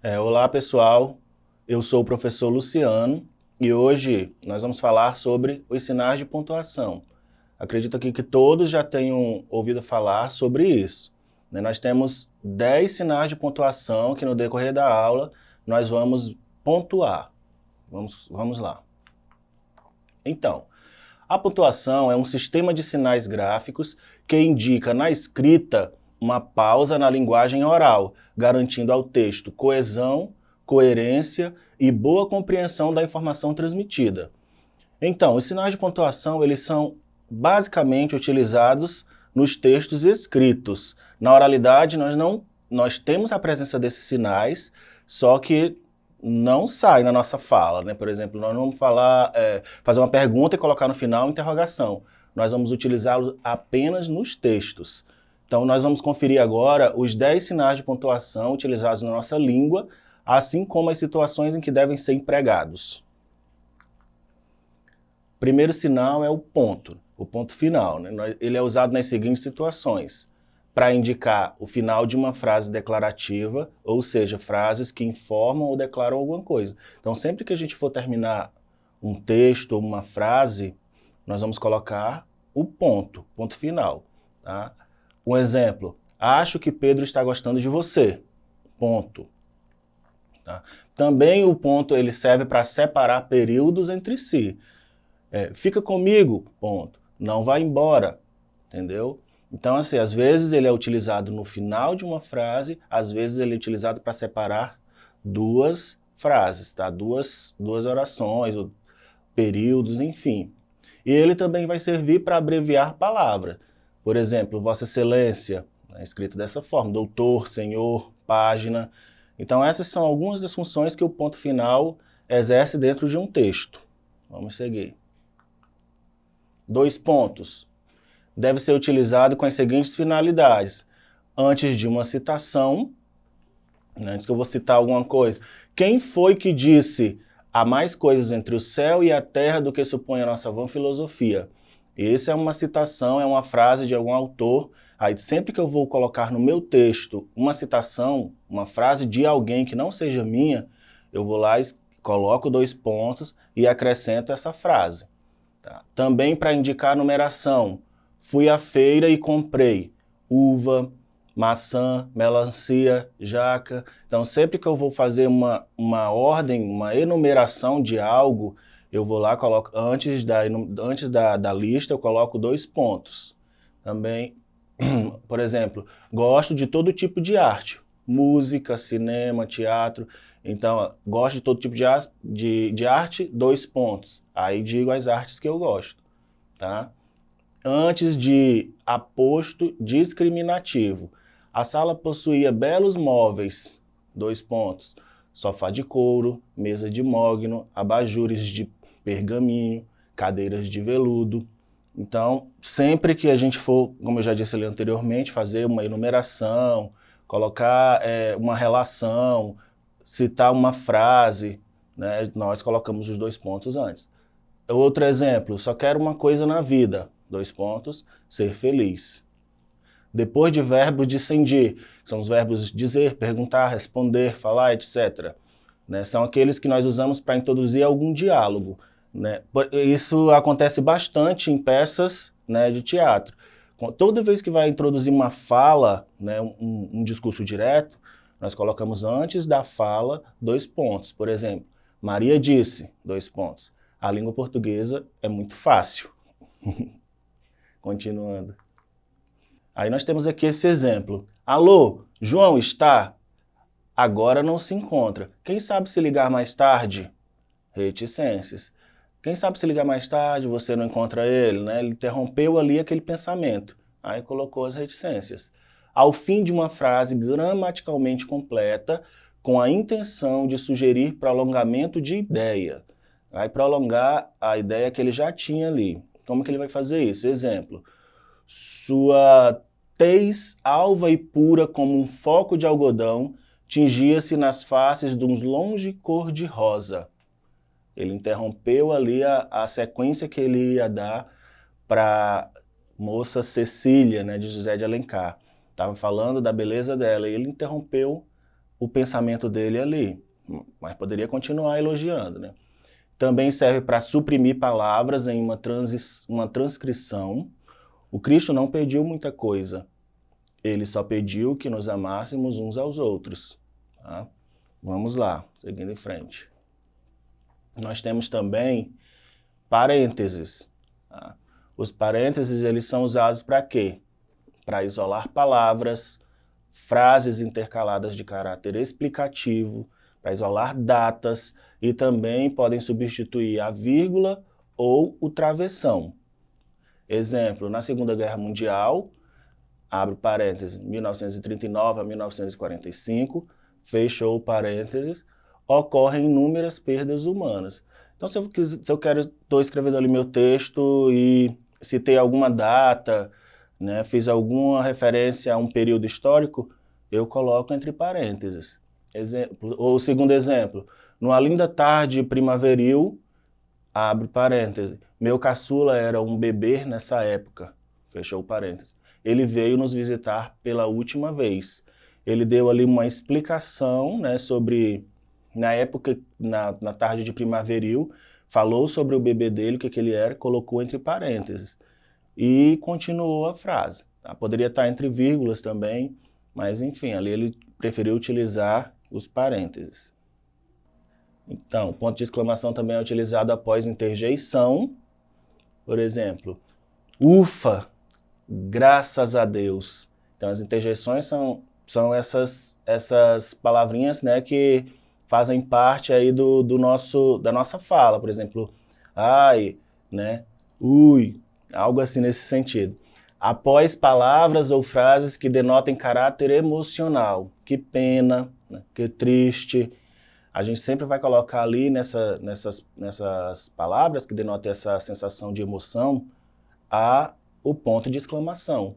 Olá, pessoal. Eu sou o professor Luciano e hoje nós vamos falar sobre os sinais de pontuação. Acredito aqui que todos já tenham ouvido falar sobre isso, né? Nós temos 10 sinais de pontuação que no decorrer da aula nós vamos pontuar. Vamos lá. Então, a pontuação é um sistema de sinais gráficos que indica na escrita uma pausa na linguagem oral, garantindo ao texto coesão, coerência e boa compreensão da informação transmitida. Então, os sinais de pontuação, eles são basicamente utilizados nos textos escritos. Na oralidade, nós temos a presença desses sinais, só que não sai na nossa fala, né? Por exemplo, nós não vamos fazer uma pergunta e colocar no final uma interrogação. Nós vamos utilizá-lo apenas nos textos. Então, nós vamos conferir agora os 10 sinais de pontuação utilizados na nossa língua, assim como as situações em que devem ser empregados. Primeiro sinal é o ponto final, né? Ele é usado nas seguintes situações: para indicar o final de uma frase declarativa, ou seja, frases que informam ou declaram alguma coisa. Então, sempre que a gente for terminar um texto ou uma frase, nós vamos colocar o ponto final. Tá? Um exemplo: acho que Pedro está gostando de você. Ponto. Tá? Também o ponto ele serve para separar períodos entre si. Fica comigo, ponto. Não vai embora, entendeu? Então, assim, às vezes ele é utilizado no final de uma frase, às vezes ele é utilizado para separar duas frases, tá? Duas orações, ou períodos, enfim. E ele também vai servir para abreviar palavras. Por exemplo, Vossa Excelência, né, escrito dessa forma, doutor, senhor, página. Então, essas são algumas das funções que o ponto final exerce dentro de um texto. Vamos seguir. 2 pontos. Deve ser utilizado com as seguintes finalidades. Antes de uma citação, né, antes que eu vou citar alguma coisa, quem foi que disse há mais coisas entre o céu e a terra do que supõe a nossa vã filosofia? Essa é uma citação, é uma frase de algum autor. Aí sempre que eu vou colocar no meu texto uma citação, uma frase de alguém que não seja minha, eu vou lá e coloco 2 pontos e acrescento essa frase. Tá? Também para indicar a numeração. Fui à feira e comprei uva, maçã, melancia, jaca. Então, sempre que eu vou fazer uma ordem, uma enumeração de algo, eu vou lá, coloco antes da lista, eu coloco 2 pontos. Também, por exemplo, gosto de todo tipo de arte. Música, cinema, teatro. Então, gosto de todo tipo de arte, 2 pontos. Aí digo as artes que eu gosto, tá? Antes de aposto discriminativo. A sala possuía belos móveis, 2 pontos. Sofá de couro, mesa de mogno, abajures de pergaminho, cadeiras de veludo. Então, sempre que a gente for, como eu já disse ali anteriormente, fazer uma enumeração, colocar uma relação, citar uma frase, né, nós colocamos os 2 pontos antes. Outro exemplo: só quero uma coisa na vida, 2 pontos, ser feliz. Depois de verbos discendir, que são os verbos dizer, perguntar, responder, falar, etc. Né, são aqueles que nós usamos para introduzir algum diálogo. Né? Isso acontece bastante em peças, né, de teatro. Toda vez que vai introduzir uma fala, né, um discurso direto, nós colocamos antes da fala 2 pontos. Por exemplo, Maria disse, 2 pontos. A língua portuguesa é muito fácil. Continuando. Aí nós temos aqui esse exemplo. Alô, João está? Agora não se encontra. Quem sabe se ligar mais tarde? Reticências. Quem sabe se ligar mais tarde, você não encontra ele, né? Ele interrompeu ali aquele pensamento. Aí colocou as reticências. Ao fim de uma frase gramaticalmente completa, com a intenção de sugerir prolongamento de ideia. Vai prolongar a ideia que ele já tinha ali. Como que ele vai fazer isso? Exemplo: sua tez alva e pura como um foco de algodão tingia-se nas faces de um longe cor de rosa. Ele interrompeu ali a sequência que ele ia dar para moça Cecília, né, de José de Alencar. Estava falando da beleza dela e ele interrompeu o pensamento dele ali, mas poderia continuar elogiando, né? Também serve para suprimir palavras em uma transcrição. O Cristo não pediu muita coisa, ele só pediu que nos amássemos uns aos outros. Tá? Vamos lá, seguindo em frente. Nós temos também parênteses. Tá? Os parênteses, eles são usados para quê? Para isolar palavras, frases intercaladas de caráter explicativo, para isolar datas, e também podem substituir a vírgula ou o travessão. Exemplo, na Segunda Guerra Mundial, abre parênteses, 1939 a 1945, fechou parênteses, ocorrem inúmeras perdas humanas. Então, se eu estou escrevendo ali meu texto e citei alguma data, né, fiz alguma referência a um período histórico, eu coloco entre parênteses. Ou segundo exemplo, numa linda tarde primaveril, abre parênteses, meu caçula era um bebê nessa época, fechou parênteses. Ele veio nos visitar pela última vez. Ele deu ali uma explicação, né, sobre, na época, na tarde de primaveril, falou sobre o bebê dele, o que ele era, colocou entre parênteses. E continuou a frase. Tá? Poderia estar entre vírgulas também, mas enfim, ali ele preferiu utilizar os parênteses. Então, ponto de exclamação também é utilizado após interjeição. Por exemplo, ufa, graças a Deus. Então, as interjeições são essas palavrinhas, né, que fazem parte aí da nossa fala. Por exemplo, ai, né, ui, algo assim nesse sentido. Após palavras ou frases que denotem caráter emocional. Que pena, né, que triste. A gente sempre vai colocar ali nessas palavras que denotam essa sensação de emoção o ponto de exclamação,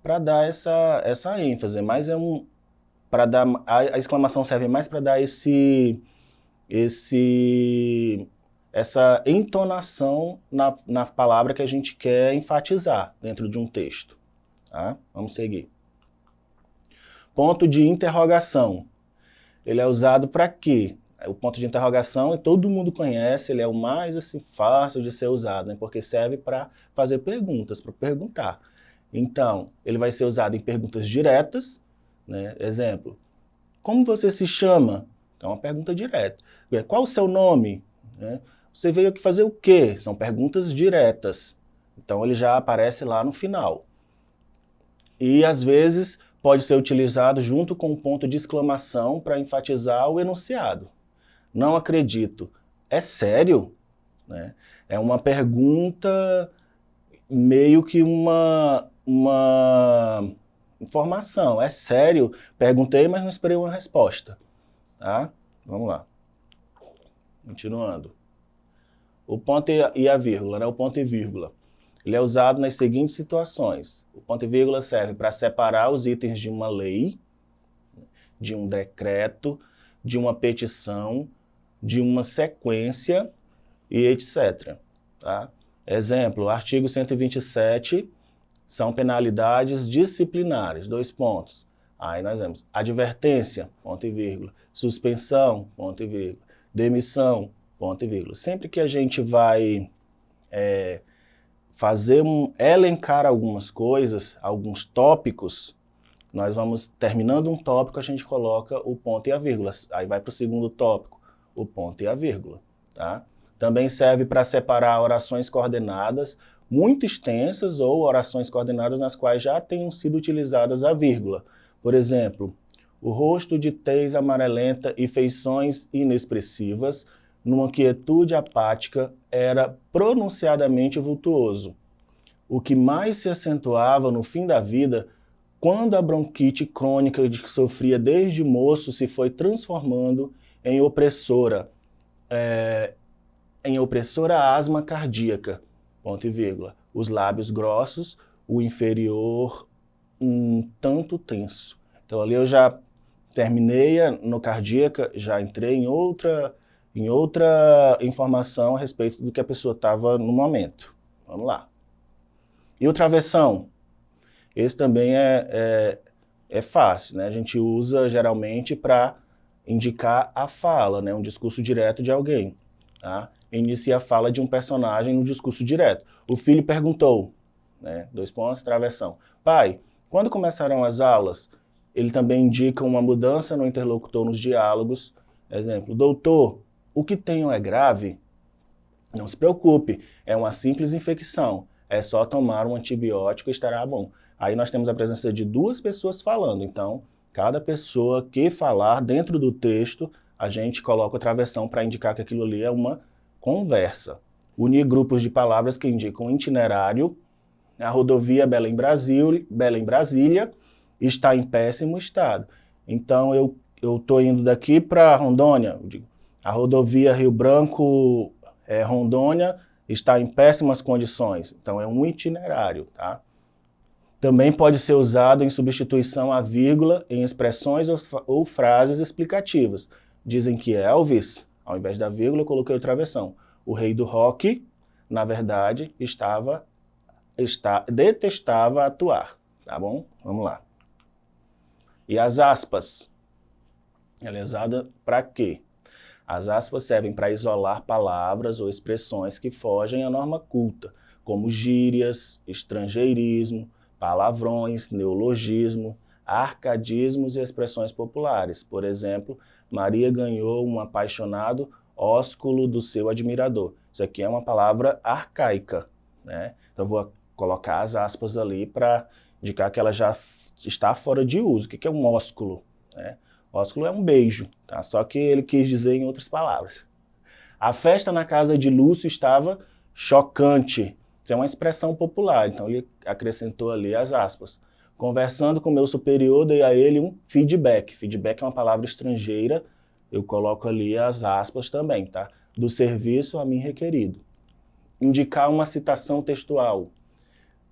para dar essa ênfase. Mas a exclamação serve mais para dar essa entonação na palavra que a gente quer enfatizar dentro de um texto. Tá? Vamos seguir. Ponto de interrogação. Ele é usado para quê? O ponto de interrogação, todo mundo conhece, ele é o mais assim, fácil de ser usado, né? Porque serve para fazer perguntas, para perguntar. Então, ele vai ser usado em perguntas diretas, né? Exemplo, como você se chama? Então, é uma pergunta direta. Qual o seu nome? Né? Você veio aqui fazer o quê? São perguntas diretas. Então, ele já aparece lá no final. E, às vezes, pode ser utilizado junto com um ponto de exclamação para enfatizar o enunciado. Não acredito. É sério? Né? É uma pergunta, meio que uma informação. É sério? Perguntei, mas não esperei uma resposta. Tá? Vamos lá. Continuando. O ponto e a vírgula, né? O ponto e vírgula. Ele é usado nas seguintes situações. O ponto e vírgula serve para separar os itens de uma lei, de um decreto, de uma petição, de uma sequência e etc. Tá? Exemplo, artigo 127 são penalidades disciplinares, 2 pontos. Aí nós vemos advertência, ponto e vírgula, suspensão, ponto e vírgula, demissão, ponto e vírgula. Sempre que a gente vai elencar algumas coisas, alguns tópicos, nós vamos, terminando um tópico, a gente coloca o ponto e a vírgula. Aí vai para o segundo tópico, o ponto e a vírgula. Tá? Também serve para separar orações coordenadas muito extensas ou orações coordenadas nas quais já tenham sido utilizadas a vírgula. Por exemplo, o rosto de tez amarelenta e feições inexpressivas, numa quietude apática, era pronunciadamente vultuoso. O que mais se acentuava no fim da vida, quando a bronquite crônica de que sofria desde moço se foi transformando em opressora asma cardíaca, ponto e vírgula. Os lábios grossos, o inferior um tanto tenso. Então ali eu já terminei no cardíaca, já entrei em outra informação a respeito do que a pessoa estava no momento. Vamos lá. E o travessão? Esse também é fácil, né? A gente usa geralmente para indicar a fala, né, um discurso direto de alguém. Tá? Inicia a fala de um personagem no discurso direto. O filho perguntou, né, 2 pontos, travessão. Pai, quando começarão as aulas? Ele também indica uma mudança no interlocutor nos diálogos. Exemplo, doutor, o que tenho é grave? Não se preocupe, é uma simples infecção. É só tomar um antibiótico e estará bom. Aí nós temos a presença de 2 pessoas falando, então cada pessoa que falar dentro do texto, a gente coloca a travessão para indicar que aquilo ali é uma conversa. Unir grupos de palavras que indicam itinerário. A rodovia Belém-Brasília está em péssimo estado. Então eu estou indo daqui para Rondônia. A rodovia Rio Branco, Rondônia está em péssimas condições. Então é um itinerário, tá? Também pode ser usado em substituição à vírgula em expressões ou frases explicativas. Dizem que Elvis, ao invés da vírgula, eu coloquei o travessão. O rei do rock, na verdade, detestava atuar, tá bom? Vamos lá. E as aspas? Ela é usada para quê? As aspas servem para isolar palavras ou expressões que fogem à norma culta, como gírias, estrangeirismo, palavrões, neologismo, arcadismos e expressões populares. Por exemplo, Maria ganhou um apaixonado ósculo do seu admirador. Isso aqui é uma palavra arcaica, né? Então, vou colocar as aspas ali para indicar que ela já está fora de uso. O que é um ósculo? Né? Ósculo é um beijo, tá? Só que ele quis dizer em outras palavras. A festa na casa de Lúcio estava chocante. Isso é uma expressão popular, então ele acrescentou ali as aspas. Conversando com meu superior, dei a ele um feedback. Feedback é uma palavra estrangeira, eu coloco ali as aspas também, tá? Do serviço a mim requerido. Indicar uma citação textual,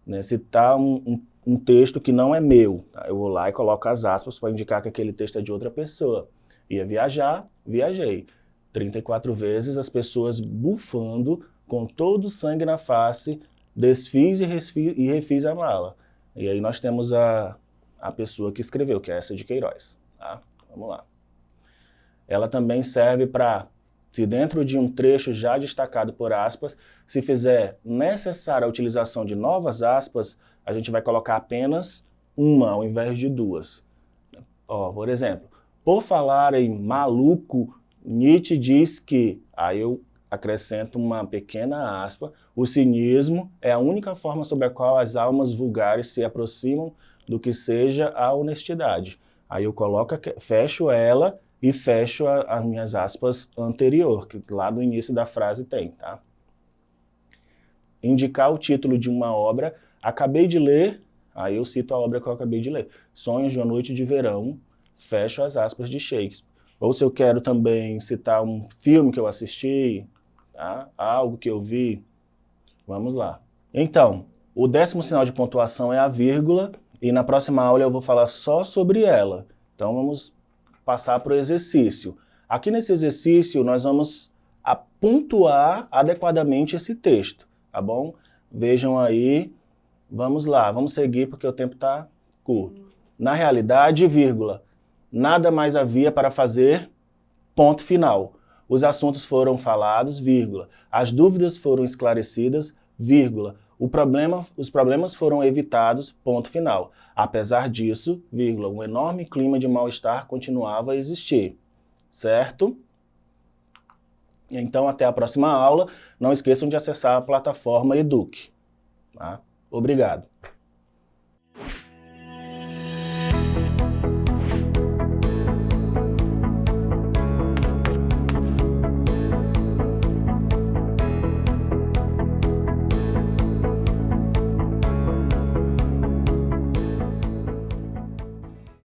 né? Citar um texto que não é meu, tá? Eu vou lá e coloco as aspas para indicar que aquele texto é de outra pessoa. Ia viajar, viajei. 34 vezes as pessoas bufando, com todo o sangue na face, desfiz e refiz a mala. E aí nós temos a pessoa que escreveu, que é essa de Queiroz. Tá? Vamos lá. Ela também serve para, se dentro de um trecho já destacado por aspas, se fizer necessária a utilização de novas aspas, a gente vai colocar apenas uma ao invés de 2. Ó, por exemplo, por falar em maluco, Nietzsche diz que, aí eu acrescento uma pequena aspa, o cinismo é a única forma sobre a qual as almas vulgares se aproximam do que seja a honestidade. Aí eu coloco, fecho ela e fecho as minhas aspas anterior, que lá no início da frase tem, tá? Indicar o título de uma obra, acabei de ler, aí eu cito a obra que eu acabei de ler. Sonhos de uma Noite de Verão, fecho as aspas de Shakespeare. Ou se eu quero também citar um filme que eu assisti, tá? Algo que eu vi, vamos lá. Então, o 10º sinal de pontuação é a vírgula, e na próxima aula eu vou falar só sobre ela. Então vamos passar para o exercício. Aqui nesse exercício nós vamos pontuar adequadamente esse texto, tá bom? Vejam aí, vamos lá, vamos seguir porque o tempo está curto. Na realidade, vírgula, nada mais havia para fazer, ponto final. Os assuntos foram falados, vírgula. As dúvidas foram esclarecidas, vírgula. Os problemas foram evitados, ponto final. Apesar disso, vírgula, um enorme clima de mal-estar continuava a existir. Certo? Então, até a próxima aula. Não esqueçam de acessar a plataforma Eduque. Tá? Obrigado.